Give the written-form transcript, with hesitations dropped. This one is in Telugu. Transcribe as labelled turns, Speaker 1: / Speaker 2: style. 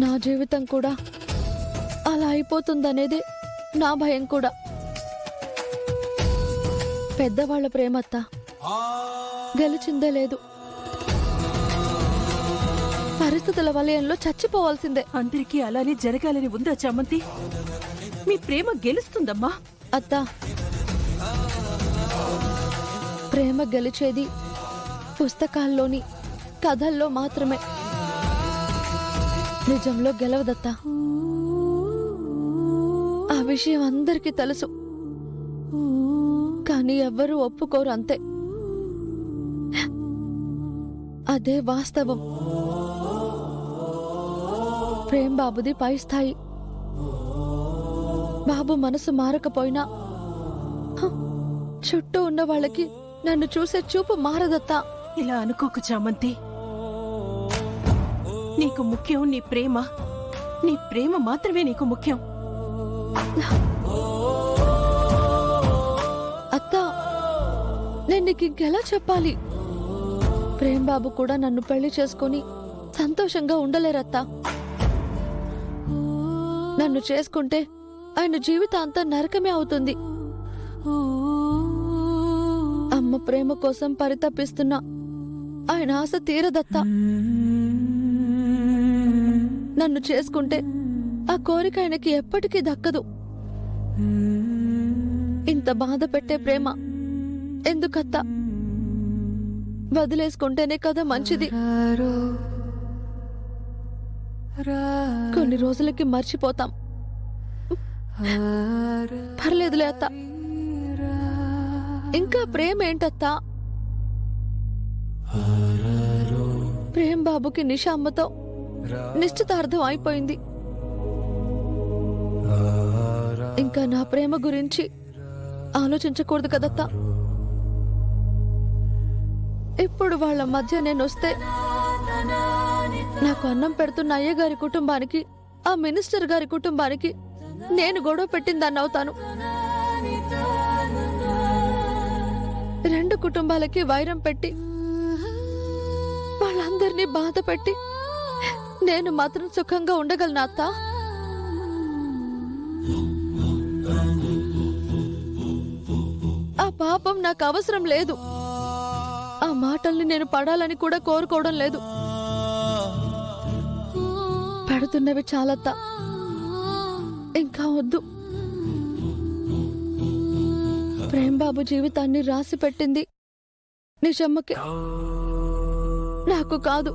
Speaker 1: నా జీవితం కూడా అలా అయిపోతుందనేది నా భయం కూడా. పెద్దవాళ్ల ప్రేమత్త గెలిచిందే లేదు. పరిస్థితుల వలయంలో చచ్చిపోవాల్సిందే.
Speaker 2: అందరికీ అలానే జరగాలని ఉందా చామంతి? మీ ప్రేమ గెలుస్తుందమ్మా.
Speaker 1: అత్త, ప్రేమ గెలిచేది పుస్తకాల్లోని కథల్లో మాత్రమే, నిజంలో గెలవదత్తా. ఆ విషయం అందరికీ తెలుసు, కానీ ఎవ్వరూ ఒప్పుకోరు, అంతే. అదే వాస్తవం. ప్రేమ్ బాబుది పై స్థాయి. బాబు మనసు మారకపోయినా చుట్టూ ఉన్న వాళ్ళకి నన్ను చూసే చూపు మారదత్తా.
Speaker 2: ఇలా అనుకోకు చామంతి. నీకు ముఖ్యం నీ ప్రేమ. నీ ప్రేమ మాత్రమే నీకు ముఖ్యం.
Speaker 1: అత్తా, నేను నీకు ఇంకెలా చెప్పాలి? ప్రేమ్ బాబు కూడా నన్ను పెళ్లి చేసుకుని సంతోషంగా ఉండలేరత్తా. నన్ను చేసుకుంటే ఆయన జీవితాంతం నరకమే అవుతుంది. అమ్మ ప్రేమ కోసం పరితపిస్తున్నా ఆయన ఆశ తీరదత్తా. నన్ను చేసుకుంటే ఆ కోరిక ఆయనకి ఎప్పటికీ దక్కదు. ఇంత బాధ పెట్టే ప్రేమ ఎందుకత్తా? వదిలేసుకుంటేనే కదా మంచిది. కొన్ని రోజులకి మర్చిపోతాం. పర్లేదులే అత్త. ఇంకా ప్రేమ ఏంటత్తా? ప్రేమ్ బాబుకి నిషా అమ్మతో నిశ్చితార్థం అయిపోయింది. ఇంకా నా ప్రేమ గురించి ఆలోచించకూడదు కదత్తా. ఇప్పుడు వాళ్ళ మధ్య నేను వస్తే నాకు అన్నం పెడుతున్న అయ్య గారి కుటుంబానికి, ఆ మినిస్టర్ గారి కుటుంబానికి నేను గొడవ పెట్టిందాన్ని అవుతాను. రెండు కుటుంబాలకి వైరం పెట్టి వాళ్ళందరినీ బాధ పెట్టి నేను మాత్రం సుఖంగా ఉండగలనా అత్తా? ఆ పాపం నాకు అవసరం లేదు. ఆ మాటల్ని నేను పడాలని కూడా కోరుకోవడం లేదు. పడుతున్నవి చాలత్తా, ఇంకా వద్దు. ప్రేమ్ బాబు జీవితాన్ని రాసి పెట్టింది నిజమ్మకి, నాకు కాదు.